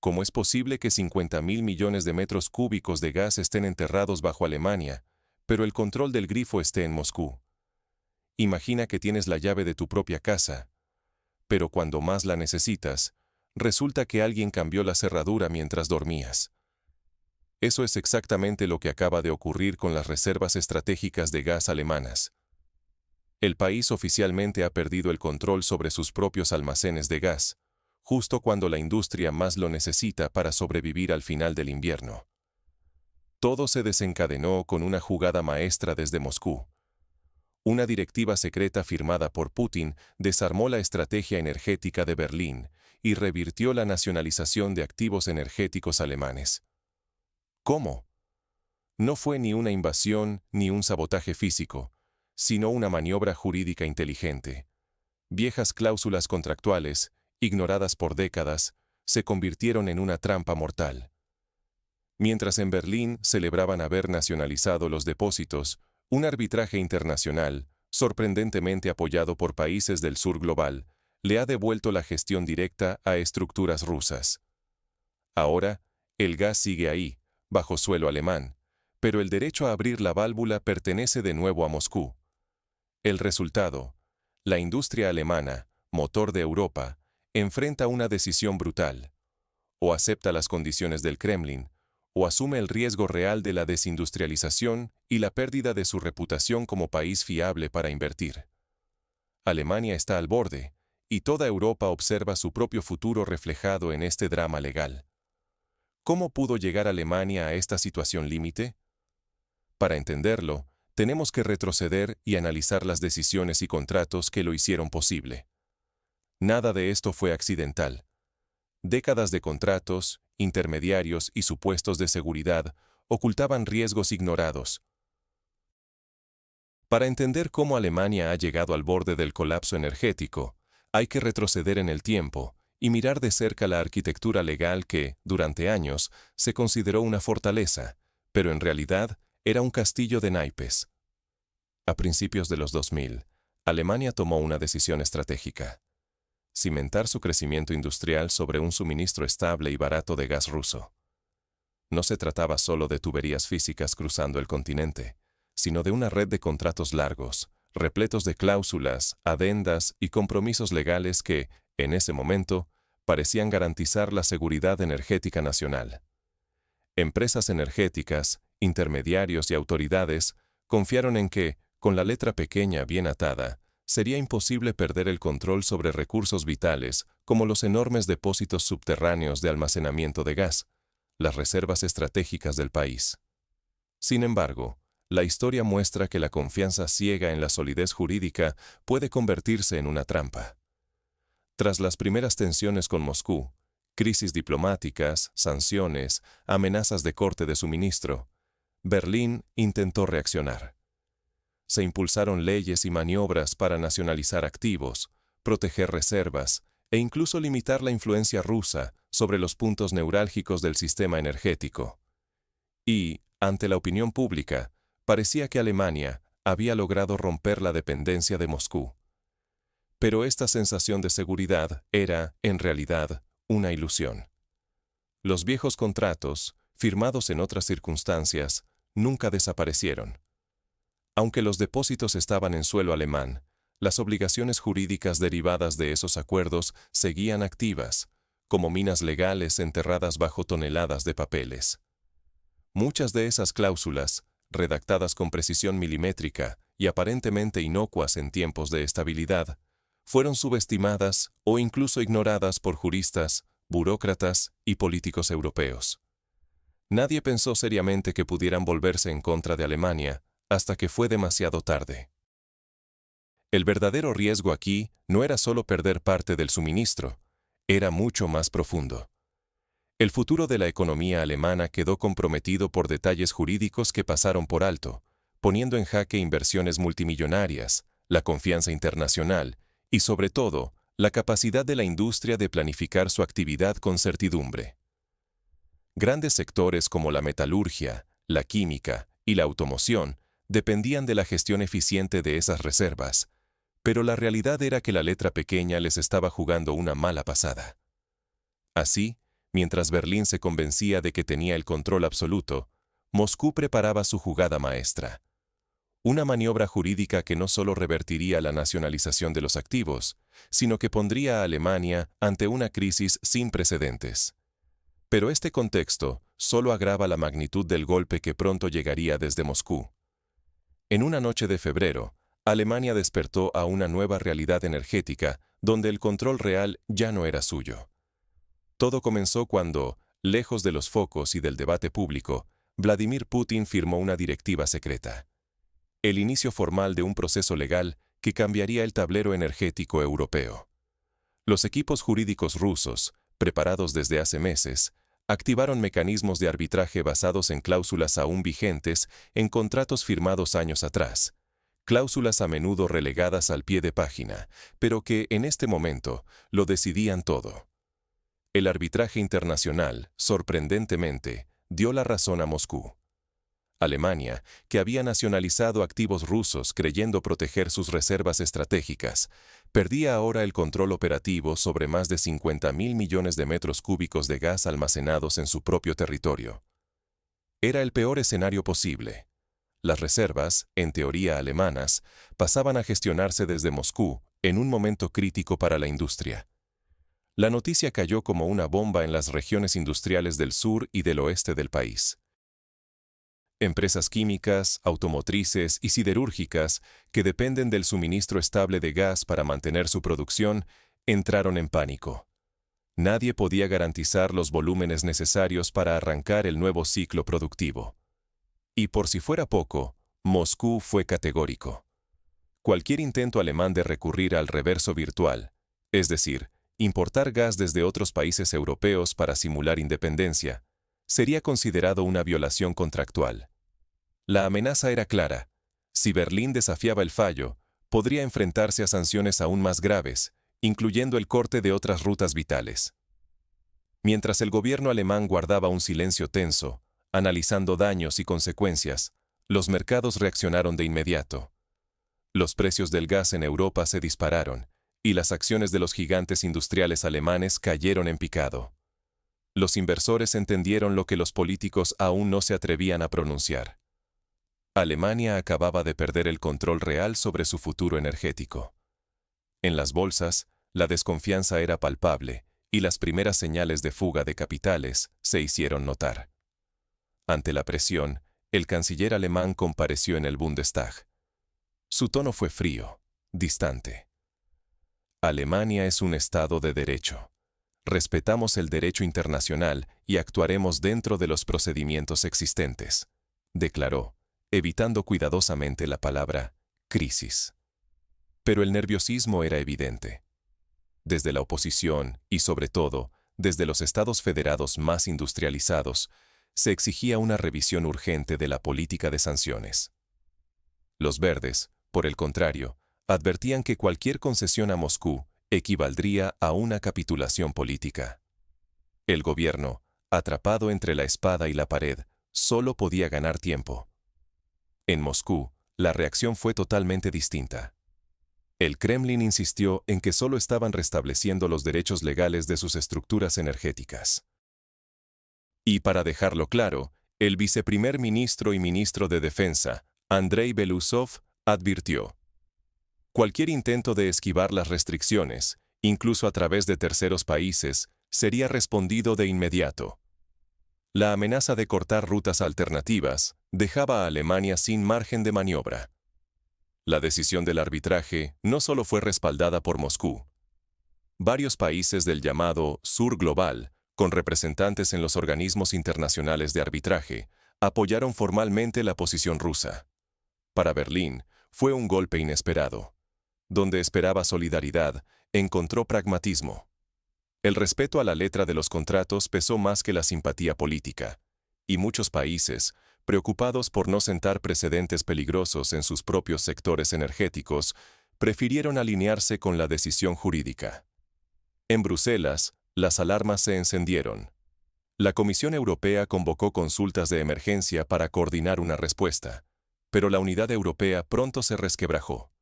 ¿Cómo es posible que 50.000 millones de metros cúbicos de gas estén enterrados bajo Alemania, pero el control del grifo esté en Moscú? Imagina que tienes la llave de tu propia casa, pero cuando más la necesitas, resulta que alguien cambió la cerradura mientras dormías. Eso es exactamente lo que acaba de ocurrir con las reservas estratégicas de gas alemanas. El país oficialmente ha perdido el control sobre sus propios almacenes de gas, justo cuando la industria más lo necesita para sobrevivir al final del invierno. Todo se desencadenó con una jugada maestra desde Moscú. Una directiva secreta firmada por Putin desarmó la estrategia energética de Berlín y revirtió la nacionalización de activos energéticos alemanes. ¿Cómo? No fue ni una invasión ni un sabotaje físico, sino una maniobra jurídica inteligente. Viejas cláusulas contractuales, ignoradas por décadas, se convirtieron en una trampa mortal. Mientras en Berlín celebraban haber nacionalizado los depósitos, un arbitraje internacional, sorprendentemente apoyado por países del sur global, le ha devuelto la gestión directa a estructuras rusas. Ahora, el gas sigue ahí, bajo suelo alemán, pero el derecho a abrir la válvula pertenece de nuevo a Moscú. El resultado: la industria alemana, motor de Europa, enfrenta una decisión brutal. O acepta las condiciones del Kremlin, o asume el riesgo real de la desindustrialización y la pérdida de su reputación como país fiable para invertir. Alemania está al borde, y toda Europa observa su propio futuro reflejado en este drama legal. ¿Cómo pudo llegar Alemania a esta situación límite? Para entenderlo, tenemos que retroceder y analizar las decisiones y contratos que lo hicieron posible. Nada de esto fue accidental. Décadas de contratos, intermediarios y supuestos de seguridad ocultaban riesgos ignorados. Para entender cómo Alemania ha llegado al borde del colapso energético, hay que retroceder en el tiempo y mirar de cerca la arquitectura legal que, durante años, se consideró una fortaleza, pero en realidad era un castillo de naipes. A principios de los 2000, Alemania tomó una decisión estratégica: cimentar su crecimiento industrial sobre un suministro estable y barato de gas ruso. No se trataba solo de tuberías físicas cruzando el continente, sino de una red de contratos largos, repletos de cláusulas, adendas y compromisos legales que, en ese momento, parecían garantizar la seguridad energética nacional. Empresas energéticas, intermediarios y autoridades confiaron en que, con la letra pequeña bien atada, sería imposible perder el control sobre recursos vitales como los enormes depósitos subterráneos de almacenamiento de gas, las reservas estratégicas del país. Sin embargo, la historia muestra que la confianza ciega en la solidez jurídica puede convertirse en una trampa. Tras las primeras tensiones con Moscú, crisis diplomáticas, sanciones, amenazas de corte de suministro, Berlín intentó reaccionar. Se impulsaron leyes y maniobras para nacionalizar activos, proteger reservas e incluso limitar la influencia rusa sobre los puntos neurálgicos del sistema energético. Y, ante la opinión pública, parecía que Alemania había logrado romper la dependencia de Moscú. Pero esta sensación de seguridad era, en realidad, una ilusión. Los viejos contratos, firmados en otras circunstancias, nunca desaparecieron. Aunque los depósitos estaban en suelo alemán, las obligaciones jurídicas derivadas de esos acuerdos seguían activas, como minas legales enterradas bajo toneladas de papeles. Muchas de esas cláusulas, redactadas con precisión milimétrica y aparentemente inocuas en tiempos de estabilidad, fueron subestimadas o incluso ignoradas por juristas, burócratas y políticos europeos. Nadie pensó seriamente que pudieran volverse en contra de Alemania, hasta que fue demasiado tarde. El verdadero riesgo aquí no era solo perder parte del suministro, era mucho más profundo. El futuro de la economía alemana quedó comprometido por detalles jurídicos que pasaron por alto, poniendo en jaque inversiones multimillonarias, la confianza internacional y, sobre todo, la capacidad de la industria de planificar su actividad con certidumbre. Grandes sectores como la metalurgia, la química y la automoción dependían de la gestión eficiente de esas reservas, pero la realidad era que la letra pequeña les estaba jugando una mala pasada. Así, Mientras Berlín se convencía de que tenía el control absoluto, Moscú preparaba su jugada maestra. Una maniobra jurídica que no solo revertiría la nacionalización de los activos, sino que pondría a Alemania ante una crisis sin precedentes. Pero este contexto solo agrava la magnitud del golpe que pronto llegaría desde Moscú. En una noche de febrero, Alemania despertó a una nueva realidad energética donde el control real ya no era suyo. Todo comenzó cuando, lejos de los focos y del debate público, Vladimir Putin firmó una directiva secreta. El inicio formal de un proceso legal que cambiaría el tablero energético europeo. Los equipos jurídicos rusos, preparados desde hace meses, activaron mecanismos de arbitraje basados en cláusulas aún vigentes en contratos firmados años atrás, cláusulas a menudo relegadas al pie de página, pero que en este momento lo decidían todo. El arbitraje internacional, sorprendentemente, dio la razón a Moscú. Alemania, que había nacionalizado activos rusos creyendo proteger sus reservas estratégicas, perdía ahora el control operativo sobre más de 50.000 millones de metros cúbicos de gas almacenados en su propio territorio. Era el peor escenario posible. Las reservas, en teoría alemanas, pasaban a gestionarse desde Moscú en un momento crítico para la industria. La noticia cayó como una bomba en las regiones industriales del sur y del oeste del país. Empresas químicas, automotrices y siderúrgicas, que dependen del suministro estable de gas para mantener su producción, entraron en pánico. Nadie podía garantizar los volúmenes necesarios para arrancar el nuevo ciclo productivo. Y por si fuera poco, Moscú fue categórico. Cualquier intento alemán de recurrir al reverso virtual, es decir, importar gas desde otros países europeos para simular independencia, sería considerado una violación contractual. La amenaza era clara. Si Berlín desafiaba el fallo, podría enfrentarse a sanciones aún más graves, incluyendo el corte de otras rutas vitales. Mientras el gobierno alemán guardaba un silencio tenso, analizando daños y consecuencias, los mercados reaccionaron de inmediato. Los precios del gas en Europa se dispararon, y las acciones de los gigantes industriales alemanes cayeron en picado. Los inversores entendieron lo que los políticos aún no se atrevían a pronunciar. Alemania acababa de perder el control real sobre su futuro energético. En las bolsas, la desconfianza era palpable y las primeras señales de fuga de capitales se hicieron notar. Ante la presión, el canciller alemán compareció en el Bundestag. Su tono fue frío, distante. Alemania es un Estado de derecho. Respetamos el derecho internacional y actuaremos dentro de los procedimientos existentes, declaró, evitando cuidadosamente la palabra crisis. Pero el nerviosismo era evidente. Desde la oposición y, sobre todo, desde los estados federados más industrializados, se exigía una revisión urgente de la política de sanciones. Los verdes, por el contrario, advertían que cualquier concesión a Moscú equivaldría a una capitulación política. El gobierno, atrapado entre la espada y la pared, solo podía ganar tiempo. En Moscú, la reacción fue totalmente distinta. El Kremlin insistió en que solo estaban restableciendo los derechos legales de sus estructuras energéticas. Y para dejarlo claro, el viceprimer ministro y ministro de Defensa, Andrei Belousov, advirtió: cualquier intento de esquivar las restricciones, incluso a través de terceros países, sería respondido de inmediato. La amenaza de cortar rutas alternativas dejaba a Alemania sin margen de maniobra. La decisión del arbitraje no solo fue respaldada por Moscú. Varios países del llamado Sur Global, con representantes en los organismos internacionales de arbitraje, apoyaron formalmente la posición rusa. Para Berlín, fue un golpe inesperado. Donde esperaba solidaridad, encontró pragmatismo. El respeto a la letra de los contratos pesó más que la simpatía política, y muchos países, preocupados por no sentar precedentes peligrosos en sus propios sectores energéticos, prefirieron alinearse con la decisión jurídica. En Bruselas, las alarmas se encendieron. La Comisión Europea convocó consultas de emergencia para coordinar una respuesta, pero la unidad europea pronto se resquebrajó.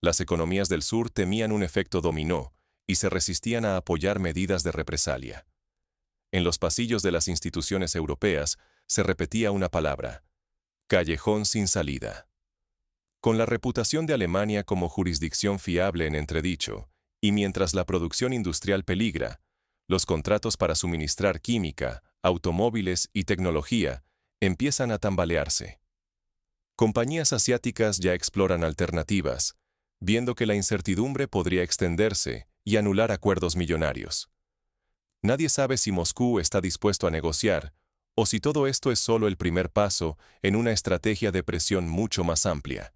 Las economías del sur temían un efecto dominó y se resistían a apoyar medidas de represalia. en los pasillos de las instituciones europeas, se repetía una palabra: callejón sin salida. Con la reputación de Alemania como jurisdicción fiable en entredicho, y mientras la producción industrial peligra, los contratos para suministrar química, automóviles y tecnología empiezan a tambalearse. Compañías asiáticas ya exploran alternativas, viendo que la incertidumbre podría extenderse y anular acuerdos millonarios. Nadie sabe si Moscú está dispuesto a negociar, o si todo esto es solo el primer paso en una estrategia de presión mucho más amplia.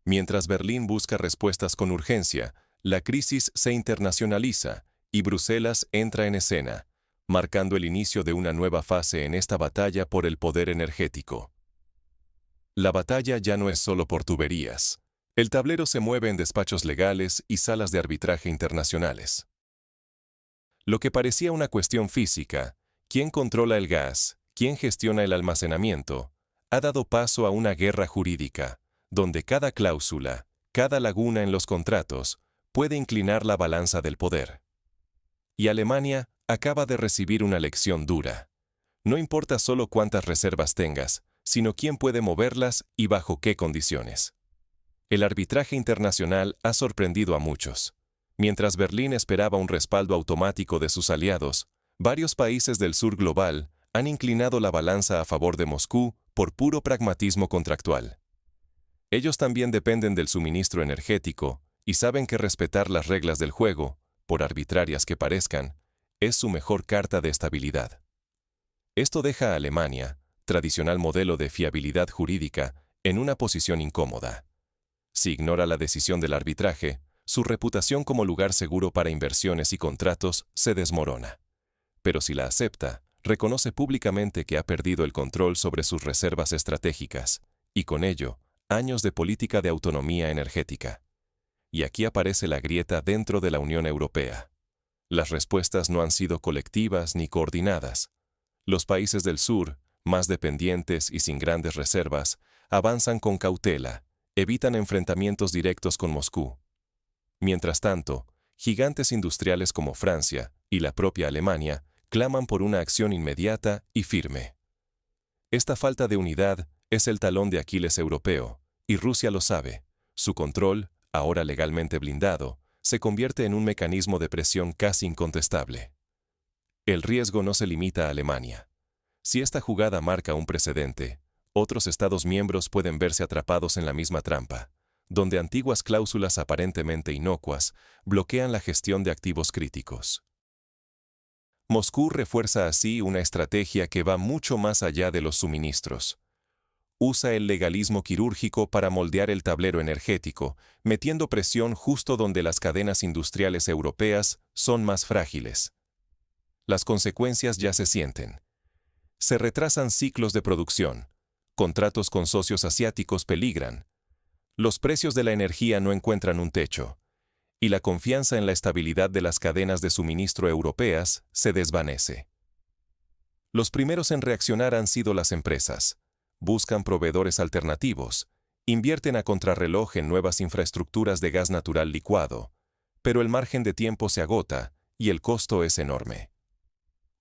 Mientras Berlín busca respuestas con urgencia, la crisis se internacionaliza y Bruselas entra en escena, marcando el inicio de una nueva fase en esta batalla por el poder energético. La batalla ya no es solo por tuberías. El tablero se mueve en despachos legales y salas de arbitraje internacionales. Lo que parecía una cuestión física, quién controla el gas, quién gestiona el almacenamiento, ha dado paso a una guerra jurídica, donde cada cláusula, cada laguna en los contratos, puede inclinar la balanza del poder. Y Alemania acaba de recibir una lección dura. No importa solo cuántas reservas tengas, sino quién puede moverlas y bajo qué condiciones. El arbitraje internacional ha sorprendido a muchos. Mientras Berlín esperaba un respaldo automático de sus aliados, varios países del sur global han inclinado la balanza a favor de Moscú por puro pragmatismo contractual. Ellos también dependen del suministro energético y saben que respetar las reglas del juego, por arbitrarias que parezcan, es su mejor carta de estabilidad. Esto deja a Alemania, tradicional modelo de fiabilidad jurídica, en una posición incómoda. Si ignora la decisión del arbitraje, su reputación como lugar seguro para inversiones y contratos se desmorona. Pero si la acepta, reconoce públicamente que ha perdido el control sobre sus reservas estratégicas, y con ello, años de política de autonomía energética. Y aquí aparece la grieta dentro de la Unión Europea. Las respuestas no han sido colectivas ni coordinadas. Los países del sur, más dependientes y sin grandes reservas, avanzan con cautela, evitan enfrentamientos directos con Moscú. Mientras tanto, gigantes industriales como Francia y la propia Alemania claman por una acción inmediata y firme. Esta falta de unidad es el talón de Aquiles europeo, y Rusia lo sabe. Su control, ahora legalmente blindado, se convierte en un mecanismo de presión casi incontestable. El riesgo no se limita a Alemania. Si esta jugada marca un precedente, otros Estados miembros pueden verse atrapados en la misma trampa, donde antiguas cláusulas aparentemente inocuas bloquean la gestión de activos críticos. Moscú refuerza así una estrategia que va mucho más allá de los suministros. Usa el legalismo quirúrgico para moldear el tablero energético, metiendo presión justo donde las cadenas industriales europeas son más frágiles. Las consecuencias ya se sienten. Se retrasan ciclos de producción. Contratos con socios asiáticos peligran. Los precios de la energía no encuentran un techo. Y la confianza en la estabilidad de las cadenas de suministro europeas se desvanece. Los primeros en reaccionar han sido las empresas. Buscan proveedores alternativos, invierten a contrarreloj en nuevas infraestructuras de gas natural licuado, pero el margen de tiempo se agota y el costo es enorme.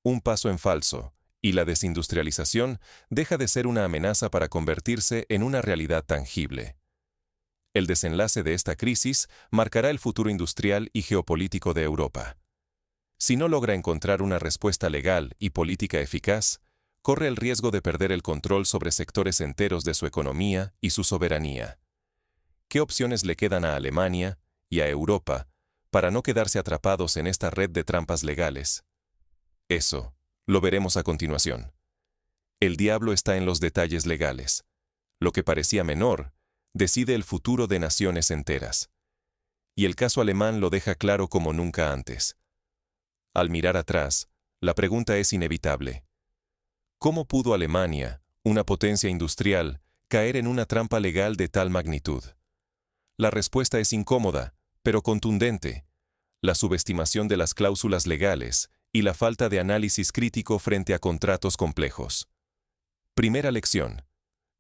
Un paso en falso, y la desindustrialización deja de ser una amenaza para convertirse en una realidad tangible. El desenlace de esta crisis marcará el futuro industrial y geopolítico de Europa. Si no logra encontrar una respuesta legal y política eficaz, corre el riesgo de perder el control sobre sectores enteros de su economía y su soberanía. ¿Qué opciones le quedan a Alemania y a Europa para no quedarse atrapados en esta red de trampas legales? Eso lo veremos a continuación. El diablo está en los detalles legales. Lo que parecía menor decide el futuro de naciones enteras. Y el caso alemán lo deja claro como nunca antes. Al mirar atrás, la pregunta es inevitable. ¿Cómo pudo Alemania, una potencia industrial, caer en una trampa legal de tal magnitud? La respuesta es incómoda, pero contundente. La subestimación de las cláusulas legales y la falta de análisis crítico frente a contratos complejos. Primera lección.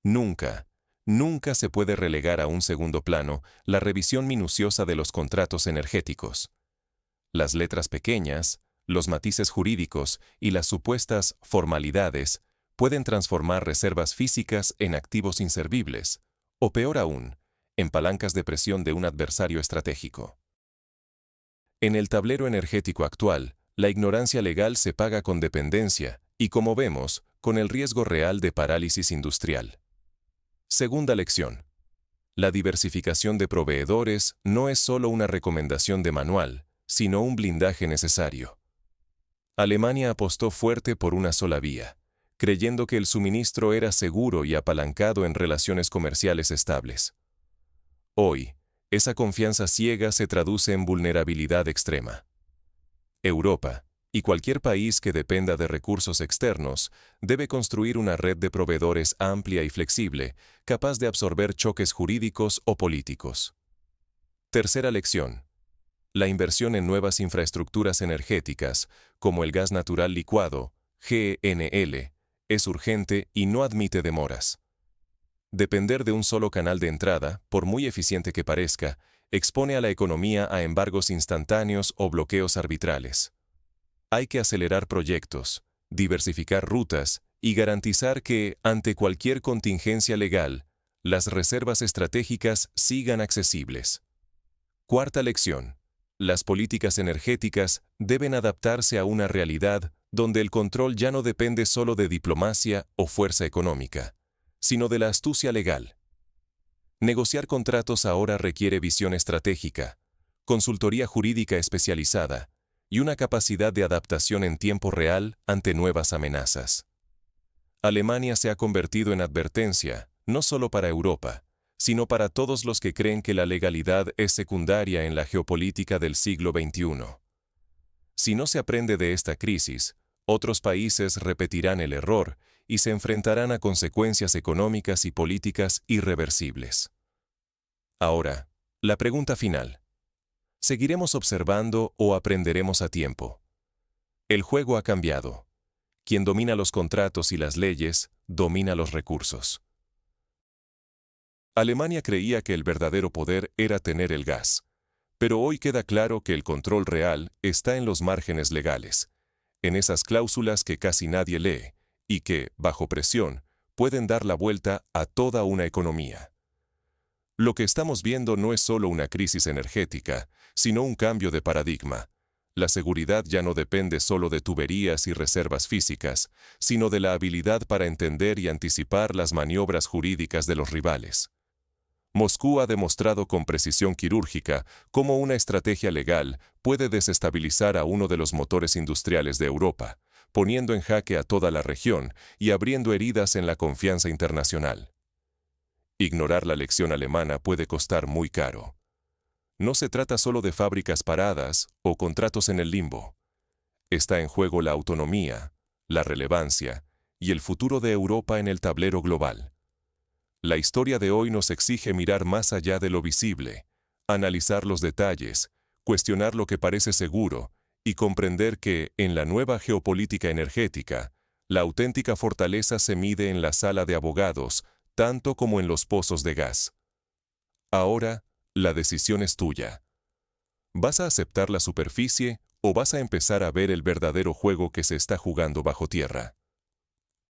Nunca se puede relegar a un segundo plano la revisión minuciosa de los contratos energéticos. Las letras pequeñas, los matices jurídicos y las supuestas formalidades pueden transformar reservas físicas en activos inservibles, o peor aún, en palancas de presión de un adversario estratégico. En el tablero energético actual, la ignorancia legal se paga con dependencia y, como vemos, con el riesgo real de parálisis industrial. Segunda lección. La diversificación de proveedores no es solo una recomendación de manual, sino un blindaje necesario. Alemania apostó fuerte por una sola vía, creyendo que el suministro era seguro y apalancado en relaciones comerciales estables. Hoy, esa confianza ciega se traduce en vulnerabilidad extrema. Europa, y cualquier país que dependa de recursos externos, debe construir una red de proveedores amplia y flexible, capaz de absorber choques jurídicos o políticos. Tercera lección. La inversión en nuevas infraestructuras energéticas, como el gas natural licuado, GNL, es urgente y no admite demoras. Depender de un solo canal de entrada, por muy eficiente que parezca, expone a la economía a embargos instantáneos o bloqueos arbitrales. Hay que acelerar proyectos, diversificar rutas y garantizar que, ante cualquier contingencia legal, las reservas estratégicas sigan accesibles. Cuarta lección. Las políticas energéticas deben adaptarse a una realidad donde el control ya no depende solo de diplomacia o fuerza económica, sino de la astucia legal. Negociar contratos ahora requiere visión estratégica, consultoría jurídica especializada y una capacidad de adaptación en tiempo real ante nuevas amenazas. Alemania se ha convertido en advertencia, no solo para Europa, sino para todos los que creen que la legalidad es secundaria en la geopolítica del siglo XXI. Si no se aprende de esta crisis, otros países repetirán el error y se enfrentarán a consecuencias económicas y políticas irreversibles. Ahora, la pregunta final. ¿Seguiremos observando o aprenderemos a tiempo? El juego ha cambiado. Quien domina los contratos y las leyes, domina los recursos. Alemania creía que el verdadero poder era tener el gas, pero hoy queda claro que el control real está en los márgenes legales, en esas cláusulas que casi nadie lee y que, bajo presión, pueden dar la vuelta a toda una economía. Lo que estamos viendo no es solo una crisis energética, sino un cambio de paradigma. La seguridad ya no depende solo de tuberías y reservas físicas, sino de la habilidad para entender y anticipar las maniobras jurídicas de los rivales. Moscú ha demostrado con precisión quirúrgica cómo una estrategia legal puede desestabilizar a uno de los motores industriales de Europa, poniendo en jaque a toda la región y abriendo heridas en la confianza internacional. Ignorar la lección alemana puede costar muy caro. No se trata solo de fábricas paradas o contratos en el limbo. Está en juego la autonomía, la relevancia y el futuro de Europa en el tablero global. La historia de hoy nos exige mirar más allá de lo visible, analizar los detalles, cuestionar lo que parece seguro y comprender que, en la nueva geopolítica energética, la auténtica fortaleza se mide en la sala de abogados, tanto como en los pozos de gas. Ahora, la decisión es tuya. ¿Vas a aceptar la superficie o vas a empezar a ver el verdadero juego que se está jugando bajo tierra?